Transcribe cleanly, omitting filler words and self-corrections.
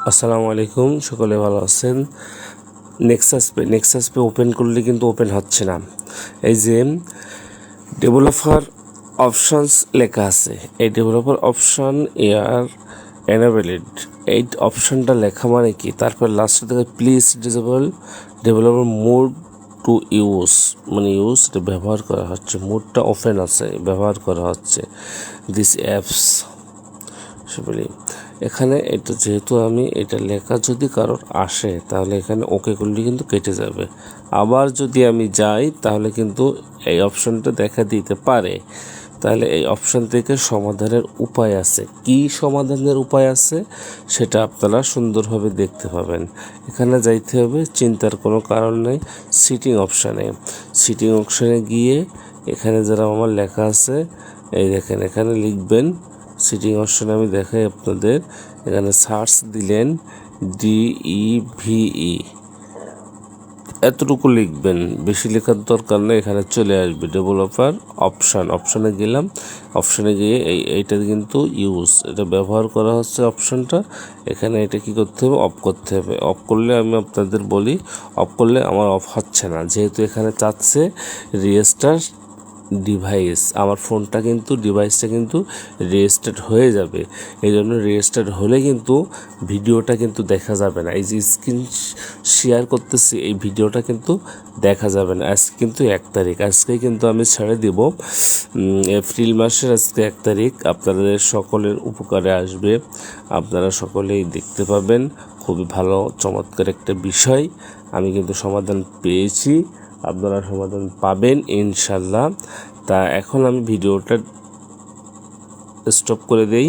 আসসালামু আলাইকুম, সকলে ভালো আছেন। নেক্সাস পে ওপেন করলে কিন্তু ওপেন হচ্ছে না। এই যে ডেভেলপার অপশনস লেখা আছে, এই ডেভেলপার অপশন এনাবেলেড, এই অপশনটা লেখা মানে কি, তারপর লাস্টে থেকে please disable developer mode to use, মানে ইউজ এটা ব্যবহার করা হচ্ছে, মোডটা ওপেন আছে, ব্যবহার করা হচ্ছে দিস অ্যাপস বলি। এখানে এটা যেহেতু আমি এটা লেখা যদি কারোর আসে তাহলে এখানে ওকে করলে কিন্তু কেটে যাবে। আবার যদি আমি যাই তাহলে কিন্তু এই অপশনটা দেখা দিতে পারে। তাহলে এই অপশন থেকে সমাধানের উপায় আছে, কি সমাধানের উপায় আছে সেটা আপনারা সুন্দরভাবে দেখতে পাবেন। এখানে যাইতে হবে, চিন্তার কোনো কারণ নেই। সিটিং অপশানে গিয়ে এখানে যারা আমার লেখা আছে এই দেখেন, এখানে লিখবেন সিটিং অপশানে, আমি দেখাই আপনাদের। এখানে সার্চ দিলেন DEVE, এতটুকু লিখবেন, বেশি লেখার দরকার নেই। এখানে চলে আসবে ডেভেলপার অপশানে গেলাম। অপশানে গিয়ে এইটা কিন্তু ইউজ, এটা ব্যবহার করা হচ্ছে অপশানটা। এখানে এটা কি করতে হবে, অফ করতে হবে। অফ করলে আমি আপনাদের বলি, অফ করলে আমার অফ হচ্ছে না, যেহেতু এখানে চাচ্ছে রিস্টার্ট ডিভাইস। আমার ফোনটা কিন্তু ডিভাইসটা কিন্তু রেজিস্টার্ড হয়ে যাবে, এই জন্য রেজিস্টার্ড হলে কিন্তু ভিডিওটা কিন্তু দেখা যাবে না। এই যে স্ক্রিন শেয়ার করতেছি, এই ভিডিওটা কিন্তু দেখা যাবে না। আজকে কিন্তু 1 তারিখ, আজকে কিন্তু আমি ছেড়ে দিব এপ্রিল মাসের আজকে 1 তারিখ। আপনাদের সকলের উপকারে আসবে, আপনারা সকলেই দেখতে পাবেন। খুবই ভালো চমৎকার একটা বিষয়, আমি কিন্তু সমাধান পেয়েছি, আপনারা সমাধান পাবেন ইনশাল্লাহ। তা এখন আমি ভিডিওটা স্টপ করে দেই।